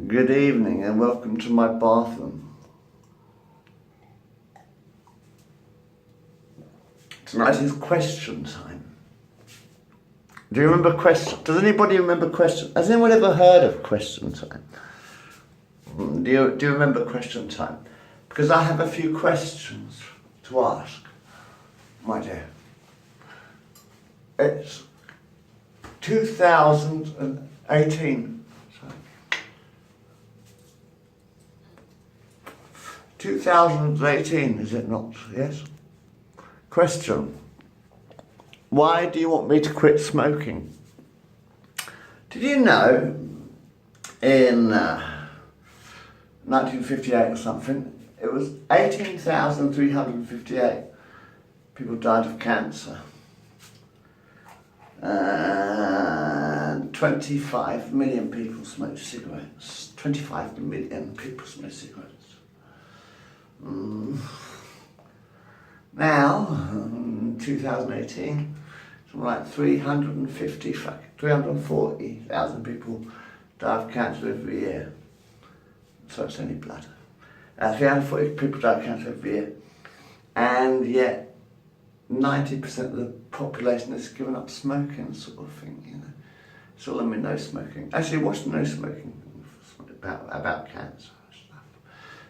Good evening and welcome to my bathroom. Tonight is question time. Do you remember question? Does anybody remember question? Has anyone ever heard of question time? Do you remember question time? Because I have a few questions to ask, my dear. It's 2018. 2018, is it not? Yes? Question. Why do you want me to quit smoking? Did you know in 1958 or something, it was 18,358 people died of cancer. And 25 million people smoked cigarettes. 25 million people smoked cigarettes. Now, in 2018, something like 340,000 people die of cancer every year. So it's only blood. 340 people die of cancer every year. And yet, 90% of the population has given up smoking, sort of thing, you know. It's all no smoking. Actually, what's no smoking about cancer and stuff?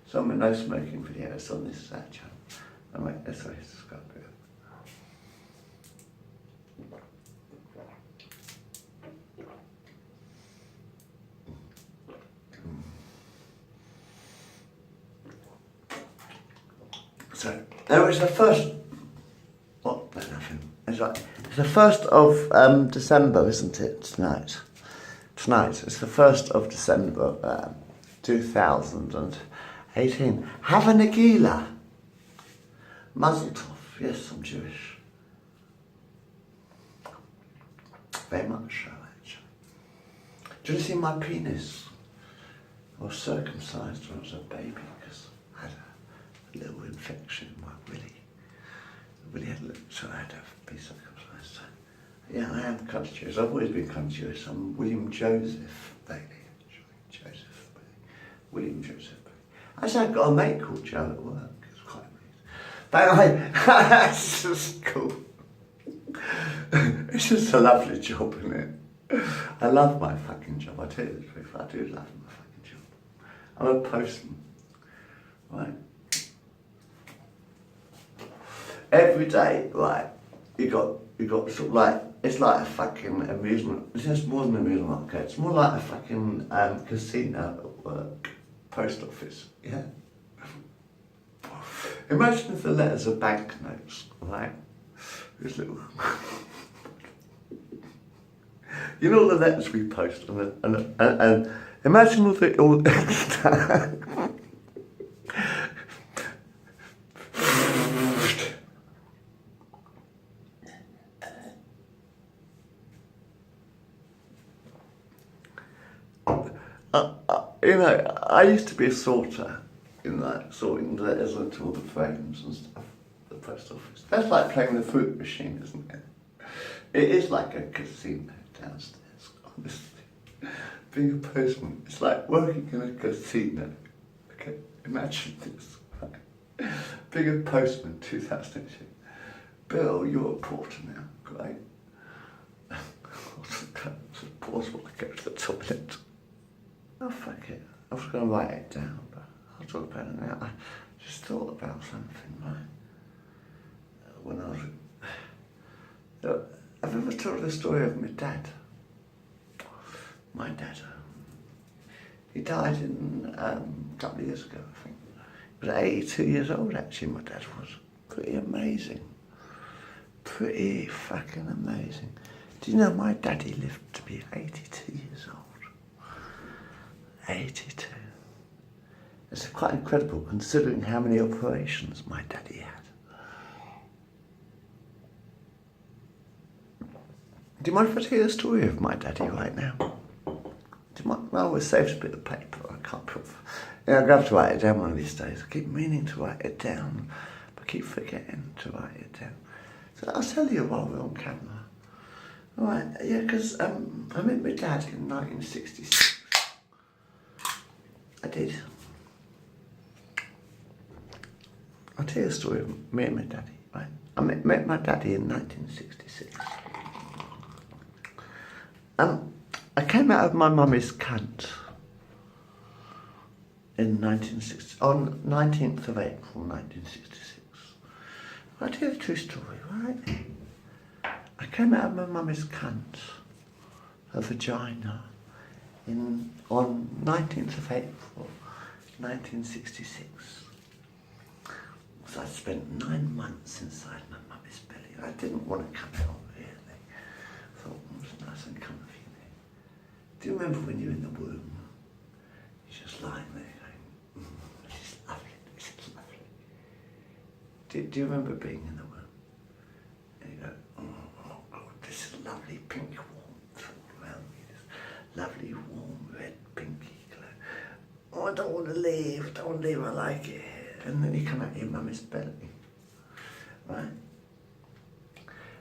Some no smoking videos on this channel. I'm like, sorry, subscribe. So, there was the first. What? No, nothing. It's right. It's the 1st of December, isn't it? Tonight. It's the 1st of December, 2018. Have a Nagila. Mazel tov. Yes, I'm Jewish. Very much so, actually. Do you see my penis? I was circumcised when I was a baby because I had a little infection in my willy. The willy had a little, so I had to be circumcised. So, yeah, I am kind of Jewish. I've always been kind of Jewish. I'm William Joseph Bailey. Joseph Bailey. William Joseph Bailey. Actually, I've got a mate called Joe at work. It's quite amazing. But anyway, that's just cool. It's just a lovely job, isn't it? I love my fucking job. I tell you the truth, I do love my fucking job. I'm a postman, right? Every day, right, you got sort of like, it's like a fucking amusement. It's just more than an amusement, okay? It's more like a fucking casino at work, post office, yeah? Imagine if the letters are banknotes, right? This little... You know the letters we post, and imagine all the... you know, I used to be a sorter in that, sorting letters into all the frames and stuff at the post office. That's like playing the fruit machine, isn't it? It is like a casino downstairs, honestly. Being a postman, it's like working in a casino. Okay, imagine this, right? Being a postman, 2002. Bill, you're a porter now, great. Pause while I go to the toilet. Oh, fuck it. I was going to write it down, but I'll talk about it now. I just thought about something, right? When I was... I've ever told the story of my dad. My dad. He died in a couple of years ago, I think. He was 82 years old, actually, my dad was. Pretty amazing. Pretty fucking amazing. Do you know my daddy lived to be 82 years old? 82. It's quite incredible considering how many operations my daddy had. Do you mind if I tell you the story of my daddy right now? Do you mind? Well, I always saved a bit of paper. I can't put... Yeah, I'm going to have to write it down one of these days. I keep meaning to write it down, but I keep forgetting to write it down. So I'll tell you while we're on camera. All right, yeah, because I met my dad in 1966. I did. I'll tell you a story of me and my daddy, right? I met my daddy in 1966. I came out of my mummy's cunt in 1960, on 19th of April 1966. I'll tell you the true story, right? I came out of my mummy's cunt, her vagina, on 19th of April 1966. So I spent 9 months inside my mummy's belly. I didn't want to come out, really. I thought it was nice and comfy there. Do you remember when you're in the womb? You're just lying there going, this is lovely, this is lovely. Do you remember being in the womb? And you go, oh God, this is lovely pink warmth all around me, this lovely warm red pinky glow. Oh, I don't want to leave, I like it. And then you come out of your mummy's belly, right?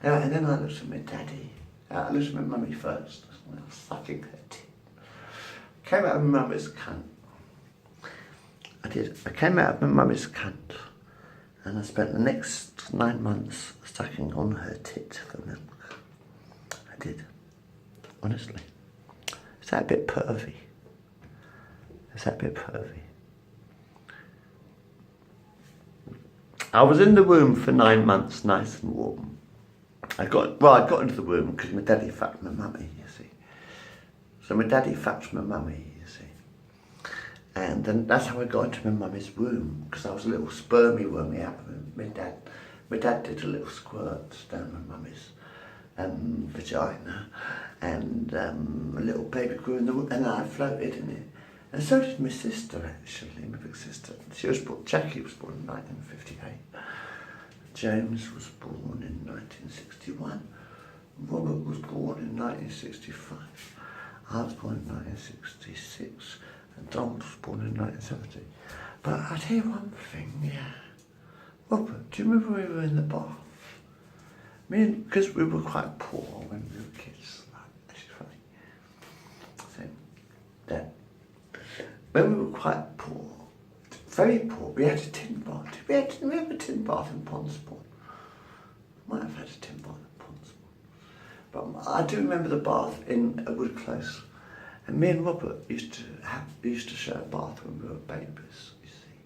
And then I looked at my daddy. I looked at my mummy first. I was sucking her tit. Came out of my mummy's cunt. I did. I came out of my mummy's cunt, and I spent the next 9 months sucking on her tit for milk. I did. Honestly. Is that a bit pervy? Is that a bit pervy? I was in the womb for 9 months, nice and warm. I got into the womb because my daddy fucked my mummy, you see. So my daddy fucked my mummy, you see. And then that's how I got into my mummy's womb, because I was a little spermy wormy out of my dad. My dad did a little squirt down my mummy's vagina, and a little baby grew in the womb, and I floated in it. And so did my sister, actually, my big sister. Jackie was born in 1958. James was born in 1961. Robert was born in 1965. I was born in 1966. And Donald was born in 1970. But I'll tell you one thing, yeah. Robert, do you remember we were in the bath? Because we were quite poor when we were kids. Actually, funny. So, that. When we were quite poor, very poor, we had a tin bath. Did we have a tin bath in Ponsbourne? Might have had a tin bath in Ponsbourne. But I do remember the bath in Wood Close. And me and Robert used to share a bath when we were babies, you see.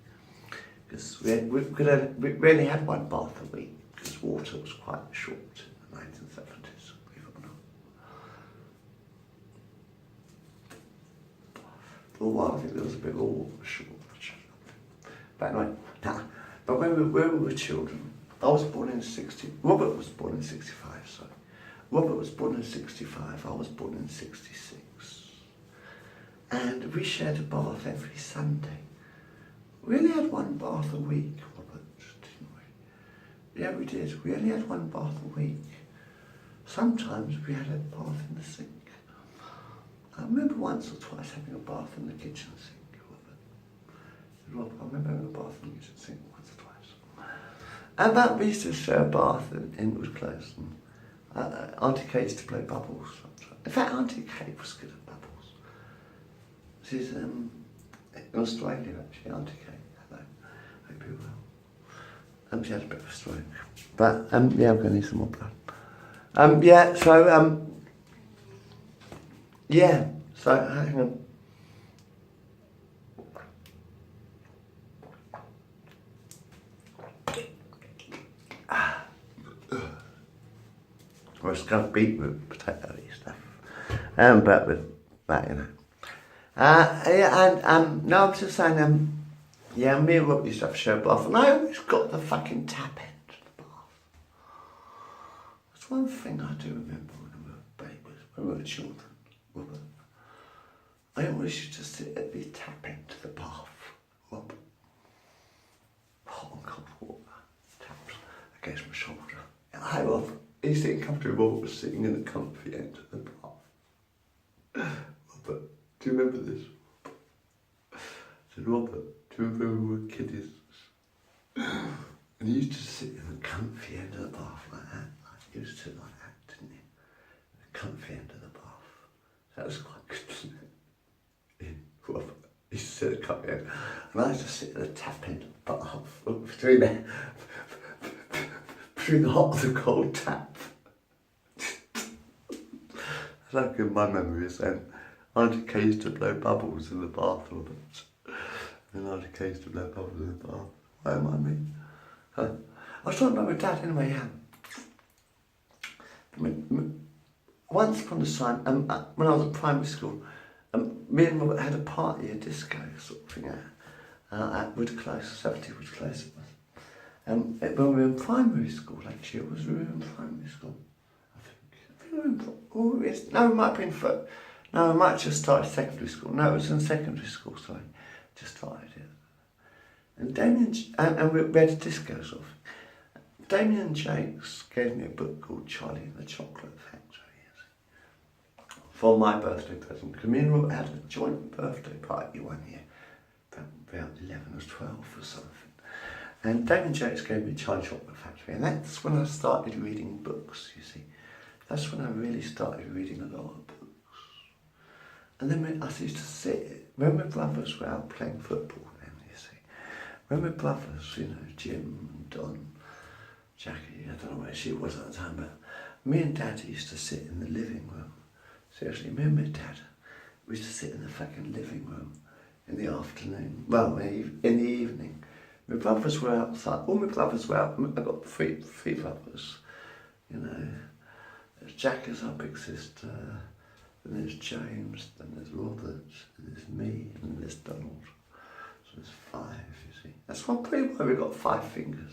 Because we only had one bath a week, because water was quite short in the 1970s, believe it or not. For a while, I think there was a bit of all short. But anyway, but when we were children, I was born in 60. Robert was born in 65. Sorry, Robert was born in 65. I was born in 66, and we shared a bath every Sunday. We only had one bath a week, Robert, didn't we? Yeah, we did. We only had one bath a week. Sometimes we had a bath in the sink. I remember once or twice having a bath in the kitchen sink, Robert. I remember having a bath in the kitchen sink once or twice. And that we used to share a bath in Wood Close. And Auntie Kate used to play bubbles. In fact, Auntie Kate was good at bubbles. She's in Australia, actually, Auntie Kate. Hello. Hope you're well. She had a bit of a stroke. But, yeah, I'm going to need some more blood. Yeah, so hang on. Well, it's got beetroot potato-y stuff. But with that, you know. No, I'm just saying, yeah, me and Rob used to have a share bath, and I always got the fucking tap end of the bath. That's one thing I do remember when we were babies, when we were children, Robert. I always used to sit at the tap end of the bath, Rob. Hot and cold water, taps against my shoulder. And I was sitting comfortably, Robert was sitting in the comfy end of the bath. Robert, do you remember this? I said, Robert, do you remember when we were kiddies? And he used to sit in the comfy end of the bath like that. He used to sit like that, didn't he? The comfy end of the bath. That was quite good, wasn't it? Robert, he used to to the cup, yeah. And I used to sit at the tap end, but between the hot and the cold tap. How good my memory is then. Auntie Kay used to blow bubbles in the bathroom. And Auntie Kay used to blow bubbles in the bath. Why am I me? Huh? I was talking about my dad anyway, yeah. Once upon a time, when I was at primary school, me and Robert had a party, a disco sort of thing at Wood Close, 70 Wood Close it was. When we were in primary school, actually, we were in primary school. No, it might have been no, I might just started secondary school. No, it was in secondary school, sorry. Just started it. And Damien, and we had a disco sort of. Damien Jakes gave me a book called Charlie and the Chocolate Factory for my birthday present. Because me and Robert had a joint birthday party one year, about 11 or 12 or something. And Damien Jakes gave me Charlie Chocolate Factory, and that's when I started reading books, you see. That's when I really started reading a lot of books. And then I used to sit, when my brothers were out playing football then, you see. When my brothers, you know, Jim and Don, Jackie, I don't know where she was at the time, but me and Dad used to sit in the living room. Seriously, me and my dad, we used to sit in the fucking living room in the afternoon, well, in the evening. My brothers were outside, all my brothers were out, I got three brothers, you know. There's Jack is our big sister, then there's James, then there's Robert, and there's me, and then there's Donald. So there's 5, you see. That's one pretty why we got 5 fingers.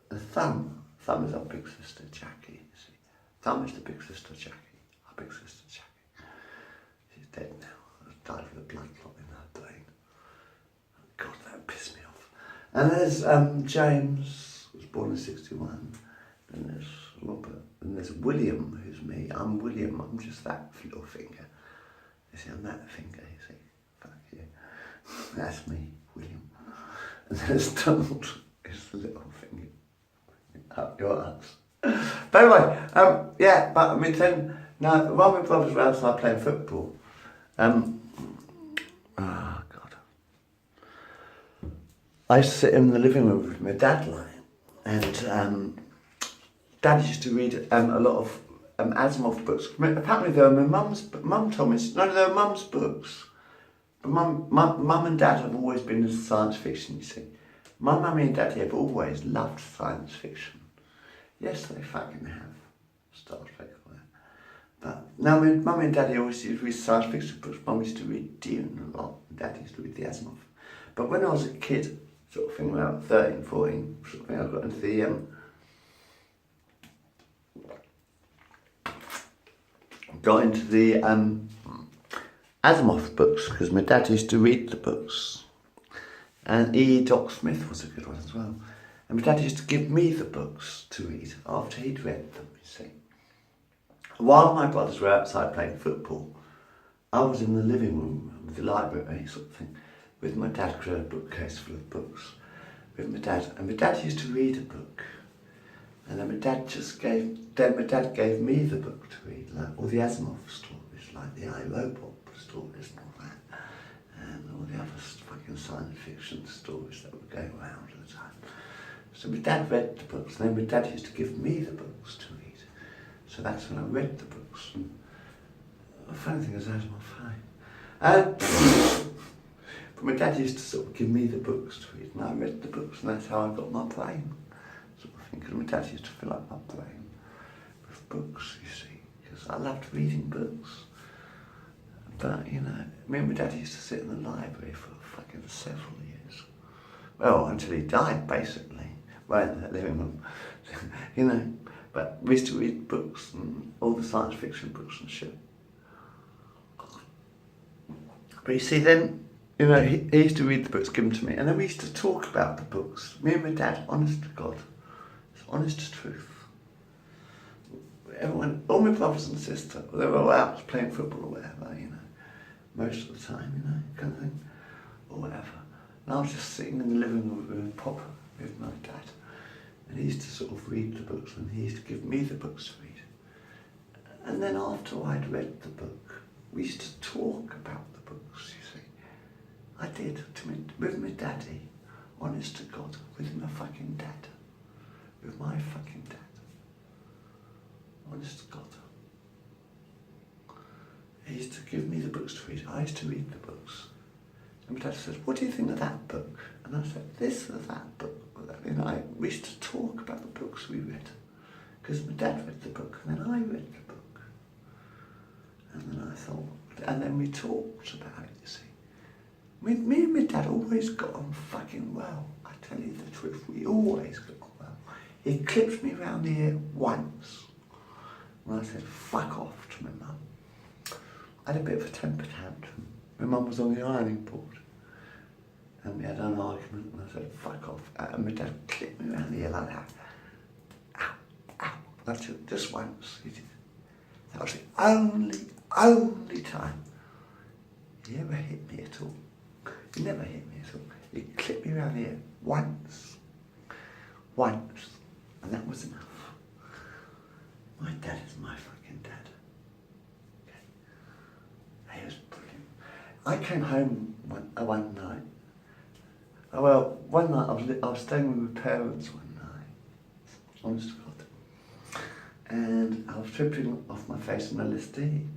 And Thumb is our big sister Jackie, you see. Thumb is the big sister Jackie, our big sister Jackie. She's dead now, died with a blood clot in her brain. God, that pissed me off. And there's James, was born in 61, and there's Robert, and there's William, who's me. I'm William, I'm just that little finger. You see, I'm that finger, you see. Fuck you. That's me, William. And there's Donald, who's the little finger. Up your ass. But anyway, yeah, but I mean then, now, while my brothers were outside playing football, oh God. I used to sit in the living room with my dad lying, and Dad used to read a lot of Asimov books. Apparently they were Mum told me, no, they were Mum's books. But Mum and Dad have always been into science fiction, you see. My mummy and daddy have always loved science fiction. Yes, they fucking have. Star Trek or that. But now mummy and daddy always used to read science fiction books. Mum used to read Dune a lot, and Dad used to read the Asimov. But when I was a kid, sort of thing, about 13, 14, sort of thing, I got into the Asimov books, because my dad used to read the books. And E. Doc Smith was a good one as well. And my dad used to give me the books to read after he'd read them, you see. While my brothers were outside playing football, I was in the living room with the library sort of thing, with my dad, because I had a bookcase full of books, with my dad. And my dad used to read a book. And then my dad gave me the book to read, like all the Asimov stories, like the I, Robot stories and all that, and all the other fucking science fiction stories that were going around at the time. So my dad read the books, and then my dad used to give me the books to read. So that's when I read the books. And the funny thing is, Asimov high. But my dad used to sort of give me the books to read, and I read the books, and that's how I got my brain. Because my dad used to fill up my brain with books, you see, because I loved reading books. But, you know, me and my dad used to sit in the library for fucking several years. Well, until he died, basically, right in that living room, you know. But we used to read books, and all the science fiction books and shit. But you see, then, you know, he used to read the books, give them to me, and then we used to talk about the books. Me and my dad, honest to God. Honest truth. Everyone, all my brothers and sisters, they were all out playing football or whatever, you know, most of the time, you know, kind of thing, or whatever. And I was just sitting in the living room with Papa, with my dad, and he used to sort of read the books, and he used to give me the books to read. And then after I'd read the book, we used to talk about the books, you see. I did, with my daddy, honest to God, with my fucking dad. With my fucking dad. Honest to God. He used to give me the books to read. I used to read the books. And my dad says, what do you think of that book? And I said, this or that book. We used to talk about the books we read. Because my dad read the book, and then I read the book. And then I thought, and then we talked about it, you see. Me and my dad always got on fucking well. I tell you the truth, we always got on well. He clipped me round the ear once. And I said, fuck off to my mum. I had a bit of a temper tantrum. My mum was on the ironing board. And we had an argument, and I said, fuck off. And my dad clipped me round the ear like that. Ow, ow. That's it, just once. He did. That was the only time he ever hit me at all. He never hit me at all. He clipped me round the ear once. Once. And that was enough. My dad is my fucking dad. Okay. He was brilliant. I came home one night. One night I was staying with my parents one night. Honest to God. And I was tripping off my face in LSD.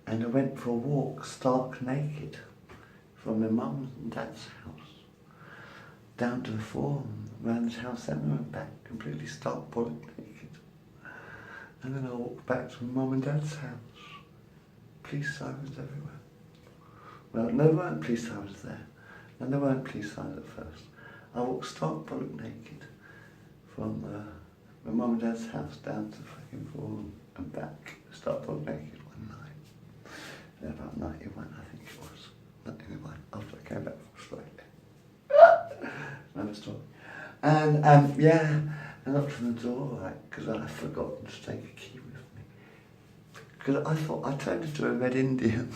And I went for a walk stark naked from my mum's and dad's house down to the Forum, around the town centre and back, completely stark bollock naked. And then I walked back to my mum and dad's house. Police sirens everywhere. Well, no, there weren't police sirens there. And there weren't police sirens at first. I walked stark bollock naked from my mum and dad's house down to fucking Forum and back, stark bollock naked one night. And about 91, I think it was. 91, after I came back from Australia. Another story. And I knocked on the door, because I had forgotten to take a key with me. Because I thought, I turned into a Red Indian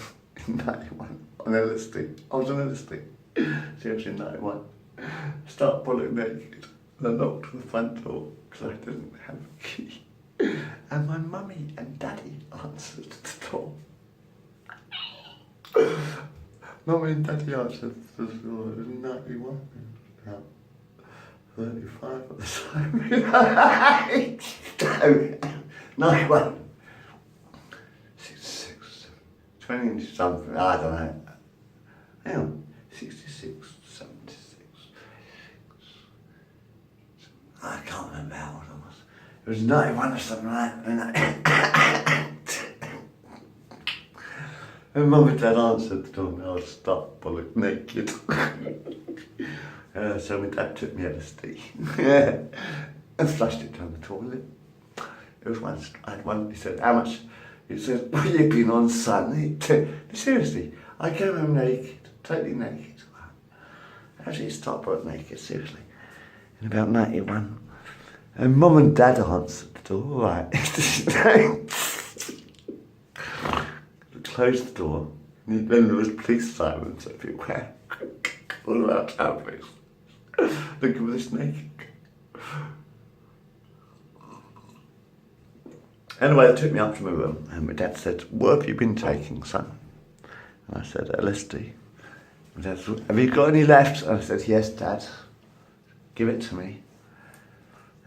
in 91 on LSD. I was on LSD. Seriously, in 91. Start bollock naked. And I knocked on the front door, because I didn't have a key. And my mummy and daddy answered the door. Mummy and daddy answered the door. It was 91. About 35 at the time. No, 91. 66, 20 something, I don't know. Hang on, 66, 76. I can't remember how old I was. It was 91 or something like that. And Mum and Dad answered the door and I was stark bollock naked. So my dad took me LSD and flushed it down the toilet. It was once, I had one, he said, how much? He said, what have you been on, son? Seriously, I came home naked, totally naked. Actually, stark bollock naked, seriously. In about 91. And Mum and Dad answered the door, all right. Closed the door, and then there was police sirens everywhere. All around town, please. Look at this naked. Anyway, they took me up to my room, and my dad said, what have you been taking, son? And I said, LSD. My dad said, have you got any left? And I said, yes, Dad. Give it to me.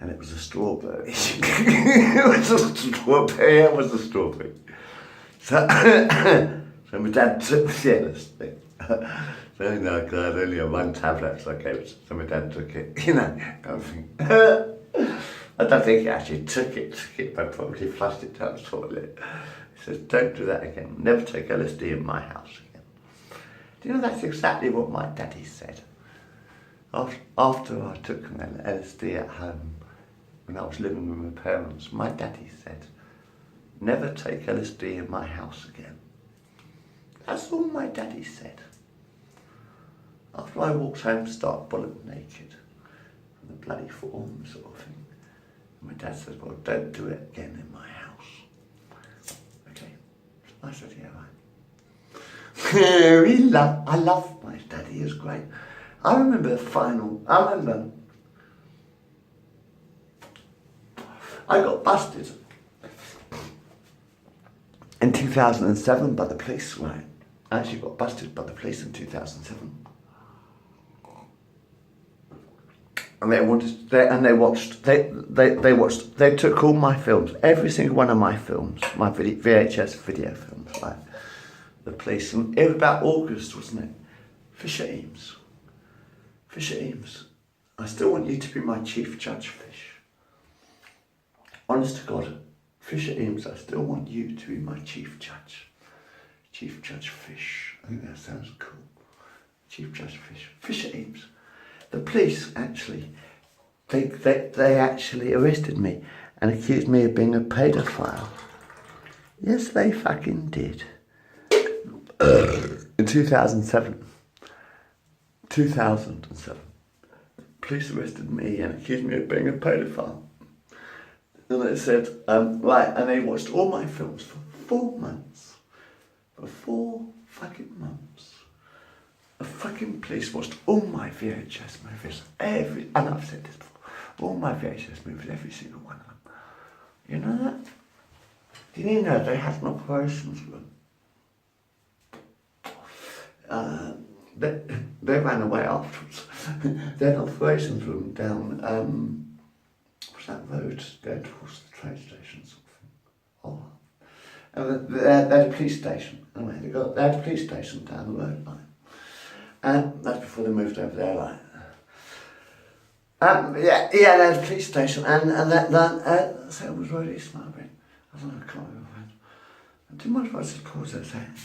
And it was a strawberry. It was a strawberry. It was a strawberry. So my dad took the LSD. So, I had only one tablet, so I gave it. So my dad took it, kind of thing. I don't think he actually took it, but probably flushed it down the toilet. He says, don't do that again. Never take LSD in my house again. Do you know that's exactly what my daddy said? After I took an LSD at home, when I was living with my parents, my daddy said, never take LSD in my house again. That's all my daddy said. After I walked home stark bollock naked, from the bloody Forum sort of thing, my dad said, well, don't do it again in my house. Okay. I said, yeah, right. I love my daddy, he was great. I remember I got busted in 2007 by the police, right? I actually got busted by the police in 2007. And they took all my films, every single one of my films, my VHS video films, like the police. And it was about August, wasn't it? Fisher Eames. Fisher Eames, I still want you to be my chief judge, Fish. Honest to God, Fisher Eames, I still want you to be my chief judge. Chief Judge Fish. I think that sounds cool. Chief Judge Fish. Fisher Eames. The police actually, they actually arrested me and accused me of being a paedophile. Yes, they fucking did. In 2007. 2007. Police arrested me and accused me of being a paedophile. And they said, and they watched all my films for 4 months. For 4 fucking months. The fucking police watched all my VHS movies, and I've said this before, all my VHS movies, every single one of them. You know that? Did you know they had an operations room? They ran away afterwards. They had an operations room down, what's that road going towards the train station sort of thing? And they had a police station. Anyway, they had a police station down the road, like. And that's before they moved over there, like. They had a police station, and that so it was really smothering. I don't know, I can't remember when. Do you mind if I just pause that a second?